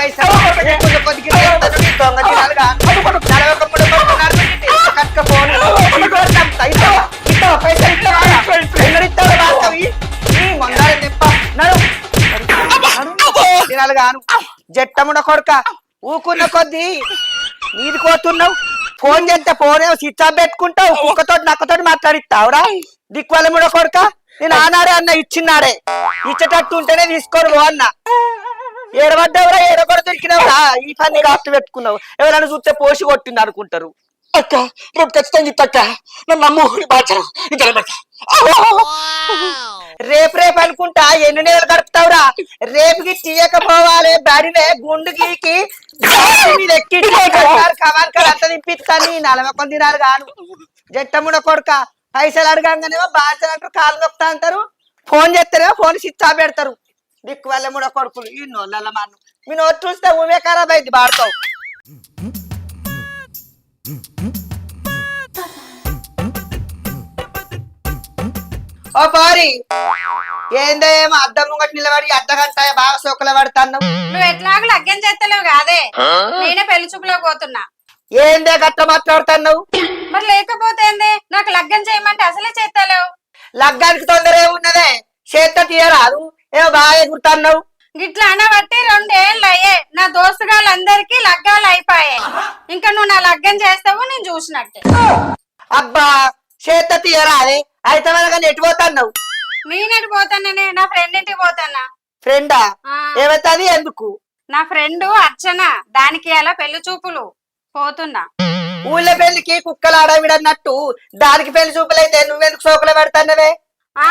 పైసలు కొద్దిగా దొంగ తినాలిగా కట్క ఫోన్ తినాలిగాను జట్టమున కొడుక ఊకున్న కొద్ది నీది కోతున్నావు ఫోన్ చేస్తే ఫోన్ స్విచ్ ఆఫ్ పెట్టుకుంటావు కుక్కతోటి నక్కతోటి మాట్లాడిస్తావురా దిక్కువల్ల ముడ కొడుక నేను ఆనాడే అన్న ఇచ్చిన్నాడే ఇచ్చేటట్టు ఉంటేనే తీసుకోరు అన్న ఏడబడ్డావురా ఏడబడ దొరికినావురా ఈ పని కాస్త పెట్టుకున్నావు ఎవరైనా చూస్తే పోసి కొట్టింది అనుకుంటారు అక్క రేపు ఖచ్చితంగా ఇత్తక్క నన్ను నమ్ము బాచరా రేపు రేపు అనుకుంటా ఎన్ని నెలలు గడుపుతావురా రేపుకి తీయకపోవాలి బడివే గుండు గీకి ఎక్కి కమాన్ కాడ అంత తిప్పిస్తాను నలభై తినాలి కాను జట్టముడ కొడుక పైసలు అడగంగానేమో బాధ్యత అంటారు కాలు నొప్పుతా అంటారు ఫోన్ చేస్తారేమో ఫోన్ స్విచ్ ఆఫ్ పెడతారు దిక్కు వల్ల ముడ కొడుకులు ఈ నోళ్ళ మాను మీ నోట్ చూస్తే ఊమే ఖరాబ్ అయింది బాడుతావు ఓ పారి ఏందేమో అద్దం ముంగట నిలబడి అర్ధగంట బాగా సోకల పడతాను నువ్వు ఎట్లాగో లగ్గం చేస్తలేవు కాదే నేనే పెళ్లి చూపులో పోతున్నా ఏందే గట్ట మాట్లాడుతున్నావు మరి లేకపోతే ఏంది నాకు లగ్గం చేయమంటే అసలే చేస్తలేవు లగ్గానికి తొందర ఏమున్నదే చేత తీయరాదు ఏమో బాగా ఎగురుతున్నావు గిట్లా అనబట్టి 2 ఏళ్ళు అయ్యే నా దోస్తుగాళ్ళందరికీ లగ్గాలు అయిపోయాయి ఇంకా నువ్వు నా లగ్గం చేస్తావు నేను చూసినట్టే అబ్బా చేత తీయరాదే అయితే కానీ ఎటు పోతున్నావు నేనెటు పోతాననే నా ఫ్రెండ్ ఇంటికి పోతానా ఫ్రెండా ఏమైతుంది ఎందుకు నా ఫ్రెండ్ అర్చన దానికి అలా పెళ్లి చూపులు పోతున్నా ఊళ్ళో పెళ్లికి కుక్కలు ఆడవిడన్నట్టు దానికి పెళ్లి చూపులైతే నువ్వెందుకు సోకులు పెడతానవే ఆ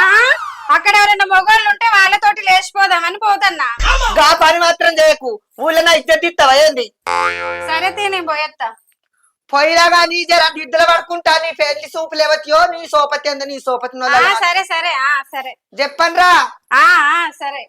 అక్కడ ఎవరైనా మొగోళ్ళు ఉంటే వాళ్ళతోటి లేచిపోదామని పోతున్నా గా పని మాత్రం చేయకు ఊళ్ళో నా ఇద్దరు ఇస్తావా ఏంది సరే నేను పోయేస్తా పోయినాగా నీ జర దిద్దులు పడుకుంటా నీ పెళ్లి సూపులు ఎవతియో నీ సోపతి అంద నీ సోపతి సరే సరే సరే చెప్పండ్రా సరే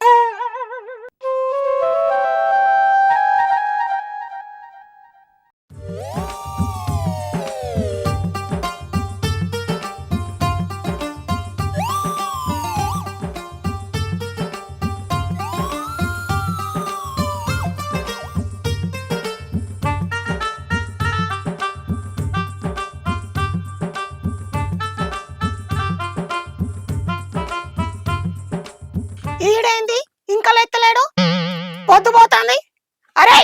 ఈడేంది ఇంకా లెత్తలేడు పొద్దు పోతుంది అరే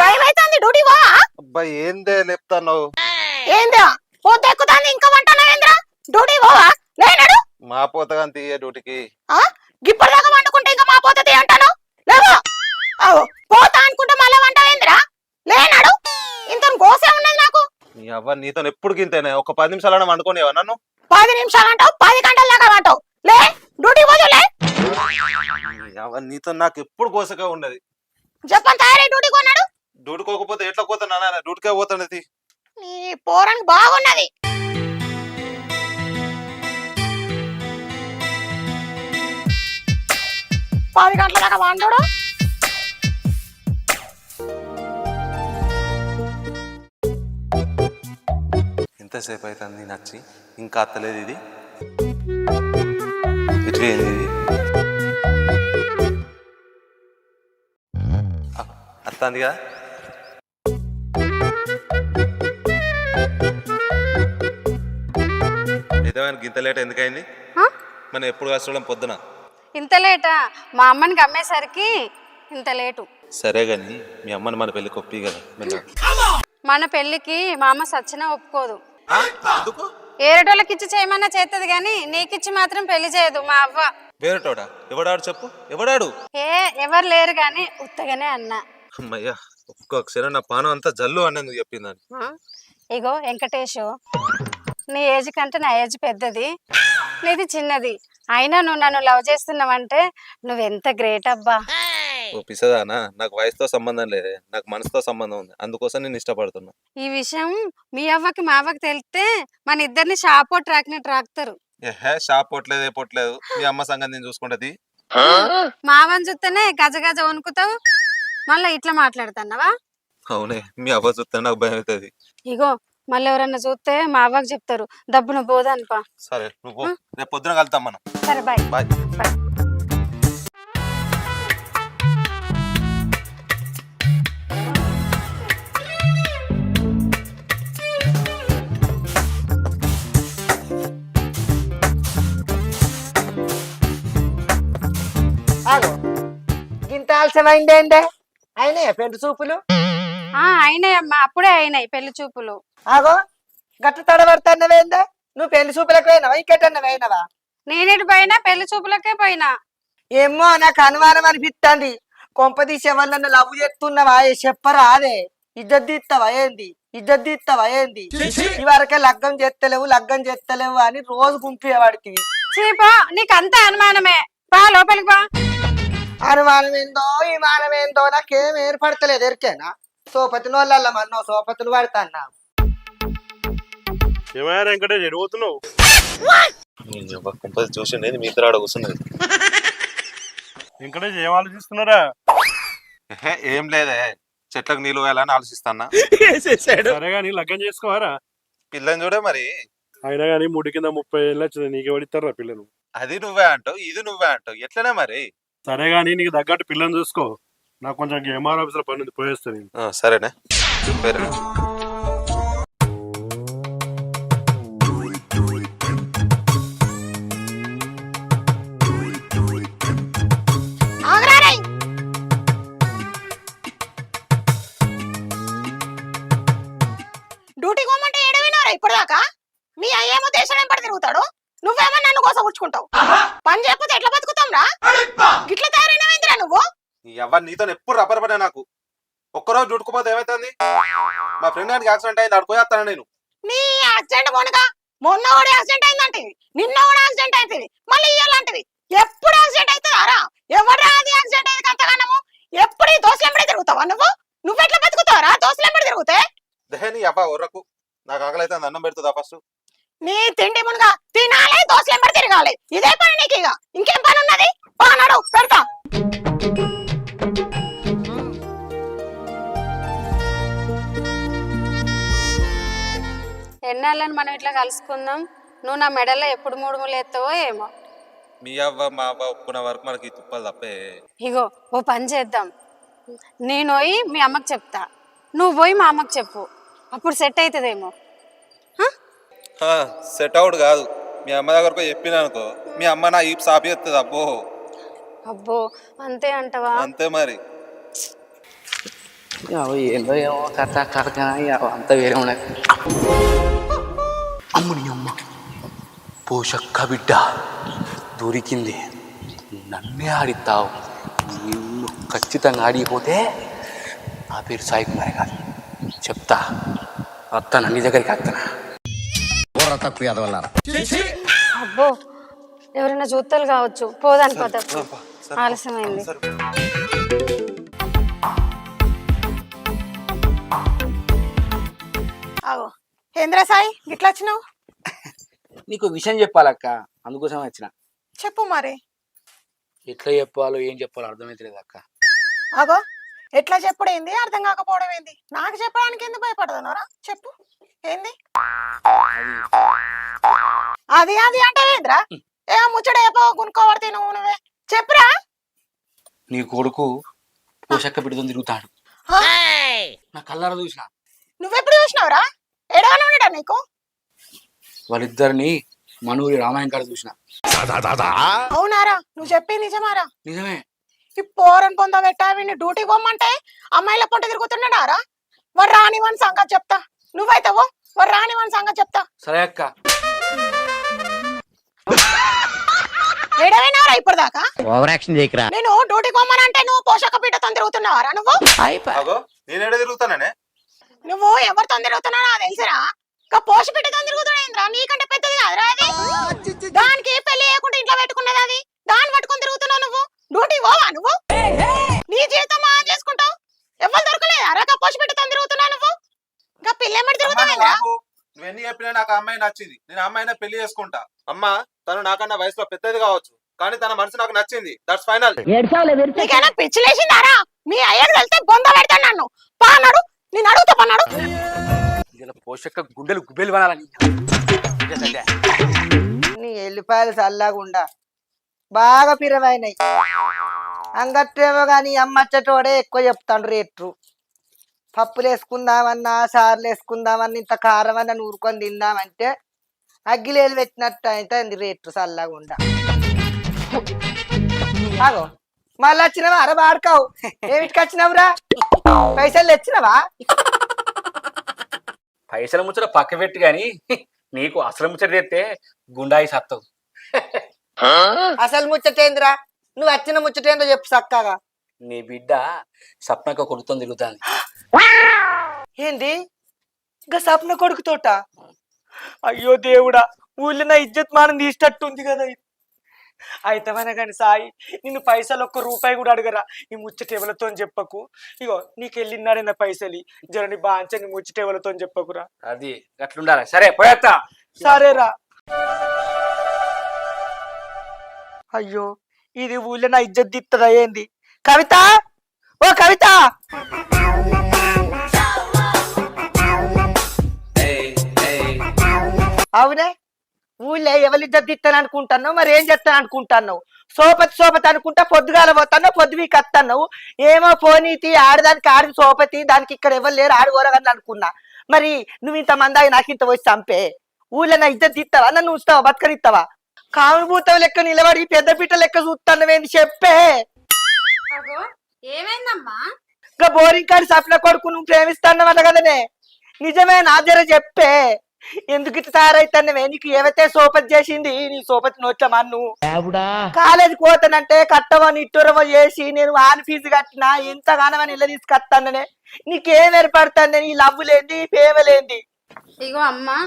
టైం అవుతుంది డ్యూటీ పో అబ్బాయి ఏందే లేపుతావు ఏందా పొద్దు ఎక్కుతాంది ఇంకా వంటనేంద్రా డ్యూటీ పోవా లేనాడు మా పోతగా తీయ డ్యూటీకి గిప్పటిదాకా వండుకుంటే ఇంకా మా పోతుంది అంటాను లేవో పోతా అనుకుంటే మళ్ళీ వంట ఏంద్రా లేనాడు ఇంత గోసే ఉన్నది నాకు నీ అవ్వ నీతో ఎప్పుడు గింతేనే ఒక 10 నిమిషాలన్నా వండుకోనివా నన్ను 10 నిమిషాలు అంటావు 10 గంటల దాకా అంటావు లే డ్యూటీ పోదులే నీతో నాకు ఎప్పుడు కోసగా ఉన్నది చెప్పని తయారై డ్యూటీ కొన్నాడు డ్యూటీకి పోకపోతే ఎట్లా పోతున్నా డ్యూటీకే పోతున్నది నీ పోరని బాగున్నది పది గంటల దాకా వండడు ఎంతసేపు అవుతుంది నచ్చి ఇంకా అత్తలేదు ఇది ఇటువేంది ఇది అత్తంది కదా ఏదేమైనా గింత లేట్ ఎందుకైంది మనం ఎప్పుడు కష్టం పొద్దున ఇంత లేటా మా అమ్మని గమ్మేసరికి ఇంత లేటు సరే గాని మీ అమ్మని మన పెళ్లికి ఒప్పి కదా మన పెళ్లికి మా అమ్మ సచ్చినా ఒప్పుకోదు ఏరటోళ్ళకి ఇచ్చి చేయమన్నా చేస్తుంది గాని నీకిచ్చి మాత్రం పెళ్లి చేయదు మా అవ్వ వేరేటోడా ఎవడాడు చెప్పు ఎవడాడు ఎవరు లేరు గాని ఉత్తగానే అన్నా అమ్మయ్యా ఒక్కొక్కసారి నా పానం అంతా జల్లు అన్నందుకు చెప్పిందని ఇగో వెంకటేషు నీ ఏజ్ కంటే నా ఏజ్ పెద్దది నీది చిన్నది అయినా నువ్వు నన్ను లవ్ చేస్తున్నావంటే నువ్వెంత గ్రేట్ అబ్బా ఓ పిసదానా నాకు వయసుతో సంబంధం లేదే నాకు మనసుతో సంబంధం ఉంది అందుకోసం నేను ఇష్టపడుతున్నా ఈ విషయం మీ అవ్వకి మా అవ్వకి తెలిస్తే మన ఇద్దరిని షాపో ట్రాక్నట్టు రాకుతారు షాప్ పొట్లేదు ఏ పొట్లేదు మీ అమ్మ సంగతి నేను చూసుకుంటది మావని చూస్తేనే గజ గజ వణుకుతావు మళ్ళీ ఇట్లా మాట్లాడుతున్నావా అవునే మీ అవ్వ చూస్తే నాకు భయం అవుతుంది ఇగో మళ్ళీ ఎవరన్నా చూస్తే మా అవ్వకి చెప్తారు దబ్బున పోదానిపా సరే నువ్వు రేపు పొద్దున కలుద్దాం మనం సరే బాయ్ బాయ్ బాయ్ ఆగో ఇంత ఆలస్యమైందేందే అయినాయా పెళ్లి చూపులు అయినాయి అమ్మా, అప్పుడే అయినాయి పెళ్లి చూపులు. ఆగో గట్ల తడబడుతున్నవేందే నువ్వు పెళ్లి చూపులకు పోయినావా ఇంకెటన్నా పోయినావా నేనేటి పోయినా పెళ్లి చూపులకే పోయినా. ఏమో నాకు అనుమానం అనిపిస్తుంది కొంపదీసి ఎవరినన్నా లవ్ చేస్తున్నావా చెప్పరా అదే ఇజ్జత్ తీస్తావా ఏంది ఈ వరకే లగ్గం చేస్తలేవు అని రోజు గుంపేవాడికి చీపా నీకు అంతా అనుమానమే, పా లోపలికి పా. అనుమానం ఏందో నాకేం ఏర్పడతలేదు ఎరికేనా సోపతిని వాళ్ళ మన్నో సోపతులు పడతాన్నా ఏమైనా వెంకటేష్ ఎడిపోతున్నావు? చూసిండే మీ ఇద్దరు ఆడ కూర్చున్నది. వెంకటేష్ ఏం ఆలోచిస్తున్నారా? ఏం లేదే, చెట్లకు నీళ్ళు వేయాలని ఆలోచిస్తానా. సరే గాని లగ్గం చేసుకోవారా? పిల్లని చూడే మరి. అయినా గానీ ముడి కింద 30 ఏళ్ళు వచ్చింది, నీకు ఎవడిస్తారా పిల్లను? అది నువ్వే అంటావు, ఇది నువ్వే అంటావు, ఎట్లనే మరి. సరే గాని నీకు తగ్గట్టు పిల్లని చూసుకో. నాకు కొంచెం ఎంఆర్ ఆఫీస్ లో పని ఉంది, పోయేస్తాను. సరేనే పేరు. ఆగరారే డ్యూటీ కోమంటే ఏడవినారా ఇప్పటిదాకా? మీ అయ్యేమో దేశం వెంబడి తిరుగుతాడు, నువ్వేమో నన్ను కోసం ఉచ్చుకుంటావు. పని చేయకపోతే ఎట్లా బతుకుతాం రా? గిట్ల తయారైనవేందిరా నువ్వు? ఎవరు నీతో ఎప్పుడు రబ్బర్ పడే నాకు. ఒక్కరోజు చుట్టుకుపోతే ఏమైతుంది? మా ఫ్రెండ్ గారికి యాక్సిడెంట్ అయింది, ఆడుకోస్తాను నేను. నీ యాక్సిడెంట్ మొన్నగా మొన్న కూడా యాక్సిడెంట్ అయిందంటివి, నిన్న కూడా యాక్సిడెంట్ అవుతుంది, మళ్ళీ ఇయ్యాలంటివి. ఎప్పుడు యాక్సిడెంట్ అవుతుందారా? ఎవరు అది యాక్సిడెంట్ అయ్యేది అంతగానము? ఎప్పుడు ఈ దోశలు ఎంబడి తిరుగుతావా నువ్వు? నువ్వెట్లా బతుకుతావరా దోశలు ఎంబడి తిరుగుతే? దేని అబ్బా ఒర్రకు, నాకు ఆకలి అయితే అన్నం పెడుతుందా ఫస్ట్? నీ తిండి మునుగా తినాలి, దోశలు ఎంబడి తిరగాలి, ఇదే పని నీకు. ఇక ఇంకేం పని ఉన్నది? బాగున్నాడు పెడతా. ఎన్నాళ్ళని మనం ఇట్లా కలుసుకుందాం, నువ్వు నా మెడలో ఎప్పుడు 3 ముళ్ళు ఎత్తావో ఏమో. మీ అవ్వ మా అవ్వ ఒప్పుకున్న వరకు మనకి తుప్పలు తప్పే. ఇగో ఓ పని చేద్దాం, నేను పోయి మీ అమ్మకి చెప్తా, నువ్వు పోయి మా అమ్మకి చెప్పు, అప్పుడు సెట్ అవుతుందేమో. సెట్ అవుట్ కాదు, మీ అమ్మ దగ్గరకు చెప్పినా అనుకో, మీ అమ్మ నా ఈ సాపి ఎత్తుంది. అబ్బో అబ్బో అంతే అంటవా? అంతే మరి. ఏందో ఏమో కథ కథ అంతా వేరే ఉన్నాయి. అమ్ముని అమ్మ పోషక్క బిడ్డ దొరికింది, నన్నే ఆడిస్తావు. నిన్ను ఖచ్చితంగా ఆడిపోతే నా పేరు సాయి కుమార్ కాదు, చెప్తా. వస్తాను నీ దగ్గరికి వస్తానా? తక్కువ ఎదవల్లారా. అబ్బో ఎవరైనా చూత్తలు కావచ్చు, పోదాని పద, ఆలస్యమైంది. ఆగో ఏంద్రా సాయి గిట్లా వచ్చినావు? నీకు విషయం చెప్పాలక్క, అందుకోసం వచ్చిన. చెప్పు మరి. ఎట్లా చెప్పాలో ఏం చెప్పాలో అర్థమైతలేదు అక్క. ఆగో ఎట్లా చెప్పుడు ఏంది, అర్థం కాకపోవడం ఏంది? నాకు చెప్పడానికి ఎందుకు భయపడతానరా? చెప్పు ఏంది అది అది అంటే ఏంద్రా? ఏ ముచ్చట ఏపో కొనుక్కోబడితే నువ్వే చెప్పురా. నీ కొడుకు పోషక్క బిడ్డతో తిరుగుతాడు, నా కళ్ళారా చూసిన. నువ్వెప్పుడు చూసినావురా? ఎడవని ఉన్నాడా నీకు? వాళ్ళిద్దరిని మనూరి రామాయణ కాడ చూసిన. అవునారా? నువ్వు చెప్పి నిజమారా? నిజమే. ఈ పోరని పొంద పెట్టా వీడిని డ్యూటీ పోమ్మంటే అమ్మాయిల పొంట తిరుగుతున్నాడారా? వాడు రానివని సంగతి చెప్తా. నువ్వైతావో వాడు రానివని సంగతి చెప్తా. సరే అక్క. ఏడవైనారా ఇప్పుడు దాకా? ఓవర్ యాక్షన్ చేయకరా. నేను డ్యూటీ పోమ్మనంటే నువ్వు పోషక పీఠతో తిరుగుతున్నావారా? నేను తిరుగుతానే. నువ్వు ఎవరితో తిరుగుతున్నావు నాకు తెలిసిరా? ఇంకా పోషపీఠతో తిరుగుతున్నా, నీకంటే పెద్దది కాదురా అది. దానికి పెళ్లి చేయకుండా ఇంట్లో పెట్టుకున్నది అది, దాన్ని పట్టుకొని తిరుగుతున్నావు నువ్వు. డ్యూటీ పోవా నువ్వు? నీ జీవితం మా చేసుకుంటావు. ఎవరు దొరకలేదా రా పోషపీఠతో తిరుగుతున్నావు నువ్వు? ఇంకా పిల్ల ఎమ్మడి తిరుగుతావేంద్రా? నువ్వెన్ని చెప్పినా నాకు అమ్మాయి నచ్చింది, నేను అమ్మాయినే పెళ్లి చేసుకుంటా. అమ్మ తను నాకన్నా వయసులో పెద్దది కావచ్చు, కానీ తన మనసు నాకు నచ్చింది. That's final. నీకైనా పిచ్చి లేచిందారా? మీ అయ్యకు వెళ్తే బొంద పెడతాను నన్ను. పాన్నాడు నేను అడుగుతా పన్నాడు. పోషక గుండెలు గుబెలు పడాలని నీ ఎల్లిపాయలు చల్లగుండా బాగా పిరవైనాయి. అంగట్టేమో గాని అమ్మచ్చటోడే ఎక్కువ చెప్తాడు రేట్లు. పప్పులు వేసుకుందామన్నా, సార్లు వేసుకుందామన్నా, ఇంత కారం అన్న నూరుకొని తిందామంటే అగ్గిలేలు పెట్టినట్టు అయితే రేట్లు చల్లగుండా. ఆగో మళ్ళీ వచ్చినవా అర వాడుకోవు ఏమిటికి వచ్చినవురా పైసలు తెచ్చినవా పైసల ముచ్చట పక్క పెట్టి గాని నీకు అసలు ముచ్చట తెస్తే గుండాయి సత్తవు. అసలు ముచ్చటేందిరా నువ్వు వచ్చిన ముచ్చటేందో చెప్పు చక్కగా. నీ బిడ్డ సప్నక కొడుకుతో తిరుగుతాను. ఏంది ఇంకా సప్న కొడుకుతోట? అయ్యో దేవుడా, ఊళ్ళో నా ఇజ్జత్ మానం తీసేటట్టుంది కదా. అయితేమనే కానీ సాయి, నిన్ను పైసలు ఒక్క రూపాయి కూడా అడగరా. ఈ ముచ్చట ఎవరితో చెప్పకు. ఇగో నీకు వెళ్ళినాడన్న పైసలు జరని బాంచ నీ ముచ్చట ఎవరితో చెప్పకురా. అది అట్లుండాలి. సరే పోయేస్తా. సరేరా. అయ్యో ఇది ఊళ్ళో నా ఇజ్జత్ దిత్తదా ఏంది? కవిత, ఓ కవిత, అవునే ఊళ్ళో ఎవరి ఇజ్జత్ దిత్తాను అనుకుంటున్నావు, మరి ఏం చేస్తాను అనుకుంటున్నావు? సోపతి అనుకుంటా పొద్దుగాల పోతాను, పొద్దు మీకు వస్తున్నావు. ఏమో పోనీతి ఆడదానికి ఆడి సోపతి, దానికి ఇక్కడ ఎవరు లేరు ఆడుకోరగని అనుకున్నా. మరి నువ్వు ఇంతమంది అయి నాకు ఇంత వచ్చి చంపే ఊళ్ళో నా ఇజ్జత్ దిత్తావా? నన్ను ఉంచుతావా? బతకనిస్తావా? కానుభూతం లెక్క నిలబడి పెద్ద పీట లెక్క చూస్తానవేంది చెప్పే. ఏమైందమ్మా? ఇంకా బోరింగ్ కాడి సప్న కొడుకు నువ్వు ప్రేమిస్తాన్నమాట కదనే, నిజమే నా జర చెప్పే. ఎందుకు ఇట్లా తయారైతానవే? నీకు ఏవైతే సోపతి చేసింది నీ సోపతి నోట్ల మన్ను. కాలేజీకి పోతానంటే కట్టవో నిట్టూరవో చేసి నేను ఆన్ ఫీజు కట్టినా ఎంతగానో ఇళ్ళ తీసుకొస్తాననే. నీకేం ఏర్పడతాను? నీ లవ్వులేంది పేమలేంది? ఇగో అమ్మా,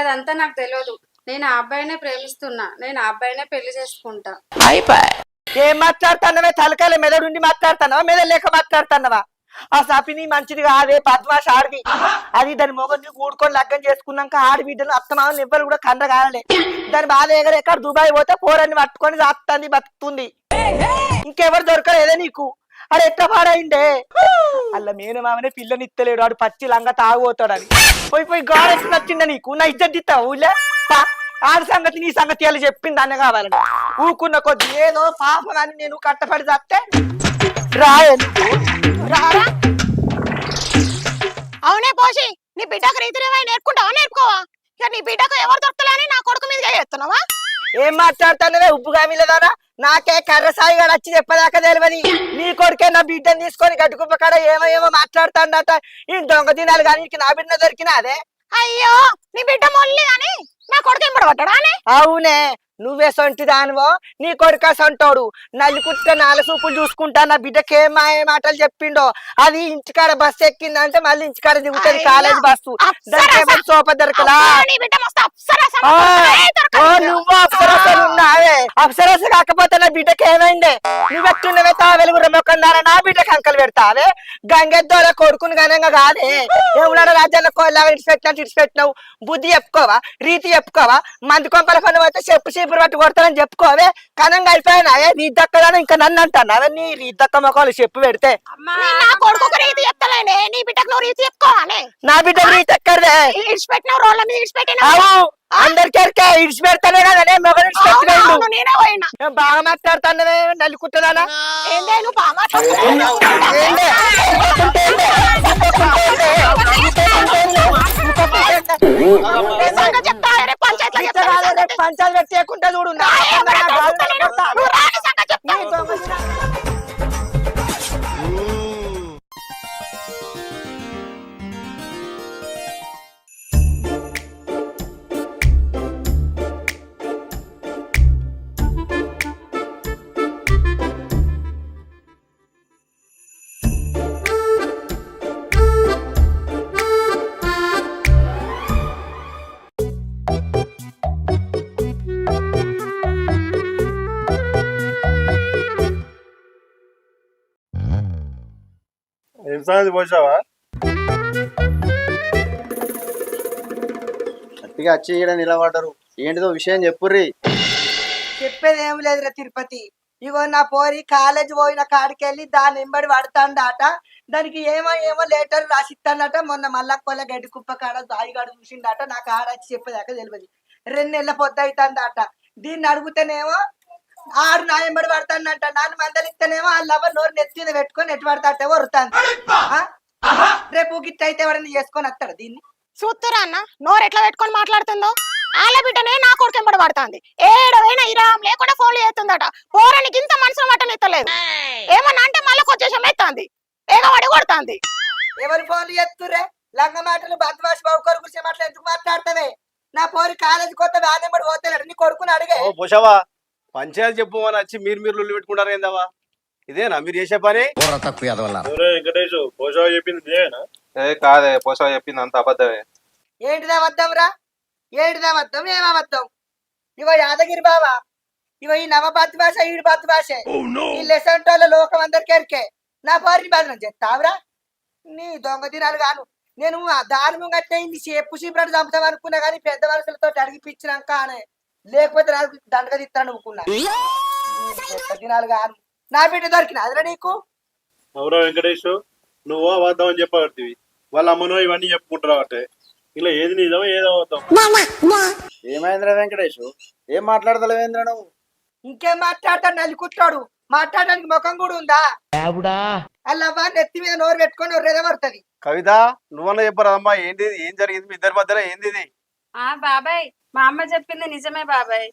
అదంతా నాకు తెలియదు. నేను ఆ అబ్బాయినే ప్రేమిస్తున్నా, నేను ఆ అబ్బాయినే పెళ్లి చేసుకుంటా. ఏం మాట్లాడుతున్నావే? తలకాయల మెదడుండి మాట్లాడుతున్నావా, మెదడు లేక మాట్లాడుతున్నావా? ఆ సపిని మంచిది కాదే, పద్మాష ఆడిది. అది దాని మొగని కూడుకొని లగ్గం చేసుకున్నాక ఆడబిడ్డను అత్తమామని ఎవ్వరు కూడా కండ కాలే. దాని బాధ ఎక్కడ దుబాయ్ పోతే పోరని పట్టుకొని సాత్తంది, బతుకుతుంది. ఇంకెవరు దొరకలేదే నీకు? అది ఎట్లా పాడైందే? అల్ల మేనమామనే పిల్లని ఇత్తలేడు, వాడు పచ్చి లంగా తాగుపోతాడని. పోయి గాడెస్ నచ్చిందా నీకు? నా ఇజ్జత్ ఇస్తావు ఊళ్ళే? ఆడి సంగతి నీ సంగతి అని చెప్పింది అన్న కావాలని ఊకున్న కొద్ది ఏదో పాపం అని నేను కట్టపడి చస్తే రారా? అవునే పోసి, నీ బిడ్డకు రీతిరేవై నేర్చుకుంటావా నేర్చుకోవా? ఇక నీ బిడ్డకు ఎవరు దొరకలేని నా కొడుకు మీద చేస్తున్నావా? ఏం మాట్లాడుతానవే ఉప్పుగా మిలదానా? నాకే కర్రసాయి గారు వచ్చి చెప్పదాకా తెలియదు. నీ కొడుకే నా బిడ్డను తీసుకొని గట్టుకుప్ప కాడ ఏమో మాట్లాడుతాడట. ఈ దొంగ దినాలు కానీ నా బిడ్డ దొరికినా అదే. అయ్యో, నీ బిడ్డ మొల్లి గాని నా కొడుకు ఎంబడబడ్డా? అవునే, నువ్వే సొంటి దానివో నీ కొడుక సొంటోడు. నల్లి కుట్ట నాలుగు సూపులు చూసుకుంటా నా బిడ్డకి ఏం మాటలు చెప్పిండో. అది ఇంటికాడ బస్సు ఎక్కిందంటే మళ్ళీ ఇంటికాడ దిగుతుంది కాలేజ్ బస్సు. దానికి సోప దొరకలా? నువ్వు అప్సరసలు ఉన్నావే. అప్సరస కాకపోతే నా బిడ్డకి ఏమైందే? నువ్వెట్టున్నవే తా వెలుగు రమ్మకున్నారా? నా బిడ్డకి అంకలు పెడతావే. గంగెద్దోల కొడుకుని ఘనంగా కాదే. ఏమన్నాడు రాజ్యాల కోళ్ళగా ఇడిచిపెట్టినట్టు ఇడిచిపెట్టినావు. బుద్ధి చెప్పుకోవా, రీతి చెప్పుకోవా? మంది కొంపల పని పోతే చెప్పు చీపురు పట్టు కొడతానని చెప్పుకోవే. కనంగా అయిపోయినావే. రీతి దక్కదని ఇంకా నన్ను అంటాను. నీ రీతి దక్క మొక్కలు చెప్పు పెడితే నా కొడుకు రీతి చెప్తలేనే, నీ బిడ్డకు నువ్వు రీతి చెప్పుకోవాలి. నా బిడ్డ రీతి ఎక్కడదే? ఇడిచిపెట్టినావు, రోడ్ల మీద ఇడిచిపెట్టినా. అందరికెరికే ఇడిచిపెడతానే కదనే మొగలు ఇడిచిపెట్టినాడు. నేనే పోయినా. బాగా మాట్లాడుతానవే నల్లి కుట్టదానా? ఏందే నువ్వు బాగా మాట్లాడుతున్నావు? పంచాలు పెట్టేయకుండా చూడు. ఏం సంగతి పోసావా? గట్టిగా వచ్చి ఈడ నిలబడ్డరు. ఏంటిదో విషయం చెప్పుర్రి. చెప్పేది ఏం లేదురా తిరుపతి. ఇగో నా పోరి కాలేజ్ పోయిన కాడికెళ్ళి దాని ఎంబడి పడతాండట. దానికి ఏమో లేటర్ రాసిస్తాడట. మొన్న మల్లకొల్ల గడ్డి కుప్ప కాడ దాయిగాడు చూసిండట. నాకు ఆడచ్చి చెప్పేదాకా తెలియదు. 2 నెలల పొద్దు అవుతుందట. దీన్ని అడుగుతానేమో ఆడు నా ఎంబడి పడతానంట. నాన్న మందలిస్తేనేమో వాళ్ళ నోరు నెత్తి పెట్టుకొని ఎటు పడతాటే వరుతాను. రేపు గిట్ట అయితే ఎవడన్నా చేసుకొని వస్తాడు దీన్ని. చూస్తురా అన్న నోరు ఎట్లా పెట్టుకొని మాట్లాడుతుందో. ఆల బిడ్డనే నా కొడుకు ఎంబడి పడుతుంది. ఏడవైనా ఇరాం లేకుండా ఫోన్లు చేస్తుందట. పోరానికి ఇంత మనసులో మటన్ ఎత్తలేదు. ఏమన్నా అంటే మళ్ళీ కొంచెం ఎత్తాంది, ఏగవాడి కొడుతుంది. ఎవరు ఫోన్లు చేస్తుర్రే? లంగ మాటలు బద్మాష్ బాబు కొడుకు గురించి మాటలు ఎందుకు మాట్లాడతావే? నా పోరి కాలేజీ కొత్త వ్యానెంబడి పోతలేడు, నీ కొడుకుని అడిగే. ఓ పోషవా, పంచాయతీ చెప్పమని వచ్చి మీరు లొల్లి పెట్టుకుంటారు ఏందవా? ఇదేనా మీరు చేసే పని? ఒరే వెంకటేష్, పోషావ చెప్పింది నిజమేనా? ఏ కాదే, పోసా చెప్పింది అంత అబద్ధమే. ఏంటిదా అబద్ధం రా? ఏంటిదా అబద్ధం? ఏం అబద్ధం? ఇవ యాదగిరి బావా, ఇవ ఈ నవ బద్మాష ఈడు బద్మాష, ఈ లెసంటోళ్ళ లోకం అందరికి ఎరికే. నా పోరిని బదనం చేస్తావురా? నీ దొంగ దినాలు గాను. నేను ఆ దారుణం కట్టయింది చెప్పు చీపురాడు చంపుతాం అనుకున్నా కానీ పెద్ద వరుసలతో అడిగిపించినాక అనే, లేకపోతే నాకు దండగ తిత్తాను అనుకున్నా. దినాలు గాను నా బిడ్డ దొరికిన అదిరా నీకు. అవురా వెంకటేష్, నువ్వు అబద్ధం అని చెప్పబడుతుంది. వాళ్ళ అమ్మనో ఇవన్నీ చెప్పుకుంటారా అంటే ఇలా ఏది నిజమో ఏదో అబద్ధం. ఏమైందిరా వెంకటేష్? ఏం మాట్లాడతలేవేంద్ర నువ్వు? ఇంకేం మాట్లాడతాడు? నలుకుట్టాడు. మాట్లాడడానికి ముఖం కూడా ఉందా? అల్లవ్వా నెత్తి మీద నోరు పెట్టుకొని ఒర్రేదే పడుతుంది. కవిత, నువ్వన్నా చెప్పరాదమ్మా, ఏంటి ఏం జరిగింది మీ ఇద్దరి మధ్యలో? ఏంది ఇది? బాబాయ్, మా అమ్మ చెప్పింది నిజమే బాబాయ్.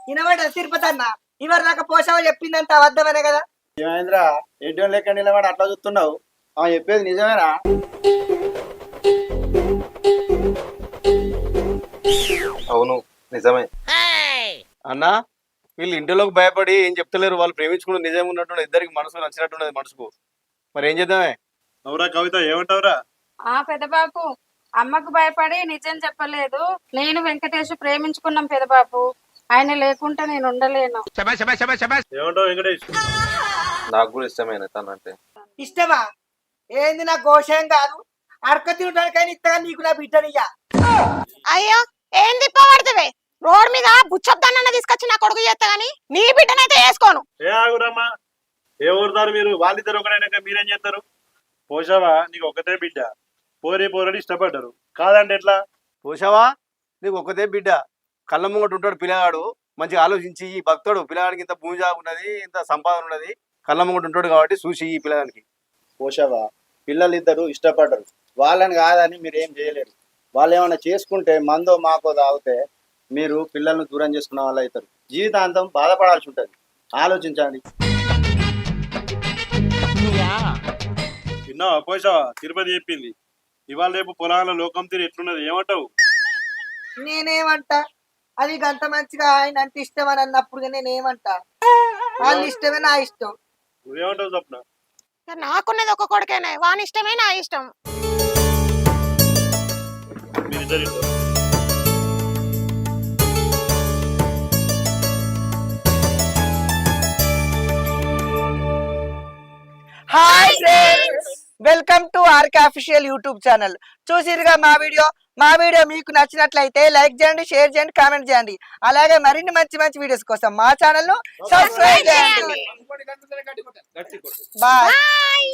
వినవాడ తిరుపతి అన్న, ఇవరి దాకా పోషావ చెప్పిందంత అబద్ధమనే కదా. ఏమైందిరా? ఏంటో లెక్క నిలబడి అట్లా చూస్తున్నావు? చెప్పేది నిజమేనా? అవును నిజమే. అన్నా, వీళ్ళు ఇంటిలోకి భయపడి ఏం చెప్తలేరు. వాళ్ళు ప్రేమించుకుని నిజంగా ఉన్నట్టు ఇద్దరికి మనసు నచ్చినట్టున్నది మనసుకు. మరి ఏం చేద్దామే? అవురా కవిత, ఏమంటావురా? పెదబాపు, అమ్మకు భయపడి నిజం చెప్పలేదు. నేను వెంకటేష్ ప్రేమించుకున్నాం పెదబాపు. ఆయన లేకుంటే నేను ఉండలేను. ఏమంటావు వెంకటేష్? నాకు కూడా ఇష్టమైన తనంటే. ఇష్టమా? ఏంది నా ఘోషం కాదు, అడక తినడానికైనా ఇత్తగా నీకు నా బిడ్డనియ్యా. అయ్యో ఏం తిప్పబడుతుంది? రోడ్ మీద బుచ్చబ్దాన్న తీసుకొచ్చి నా కొడుకు చేస్తా గానీ నీ బిడ్డనైతే వేసుకోను. ఏ ఆగురమ్మా, ఏ ఊరుతారు మీరు? వాళ్ళిద్దరు ఒకడైనాక మీరేం చేస్తారు? పోషావా, నీకు ఒకటే బిడ్డ, పోరని ఇష్టపడ్డారు కాదంటే ఎట్లా? పోషావా, నీకు ఒక్కతే బిడ్డ, కళ్ళ ముంగట ఉంటాడు పిల్లగాడు. మంచిగా ఆలోచించి ఈ భక్తుడు పిల్లగాడికి ఇంత భూమి జాగా ఉన్నది, ఇంత సంపాదన ఉన్నది, కళ్ళ ముంగట ఉంటాడు కాబట్టి చూసి ఈ పిల్లగానికి. పోషవా, పిల్లలిద్దరు ఇష్టపడ్డరు, వాళ్ళని కాదని మీరు ఏం చేయలేరు. వాళ్ళు ఏమైనా చేసుకుంటే మందో మాకో తాగితే మీరు పిల్లల్ని దూరం చేసుకున్న వాళ్ళు అవుతారు. జీవితాంతం బాధపడాల్సి ఉంటుంది. ఆలోచించండి. విన్నావా పోషావా, తిరుపతి చెప్పింది. ఇవాళ రేపు పొలాల లోకం తీరు ఎట్లున్నది, ఏమంటావు? నేనేమంటా? అది గంత మంచిగా ఆయన అంటే ఇష్టం అని అన్నప్పుడు నేనేమంటా? వాళ్ళ ఇష్టమే నా ఇష్టం. నువ్వేమంటావు స్వప్న? నాకున్నది ఒక కొడుకేనే, వాని ఇష్టమే నా ఇష్టం. మీరిద్దరు hi friends, welcome to RK official YouTube channel. చూసిరుగా మా వీడియో మీకు నచ్చినట్లయితే లైక్ చేయండి, షేర్ చేయండి, కామెంట్ చేయండి. అలాగే మరిన్ని మంచి మంచి వీడియోస్ కోసం మా ఛానల్ ను సబ్స్క్రైబ్ చేయండి. బాయ్.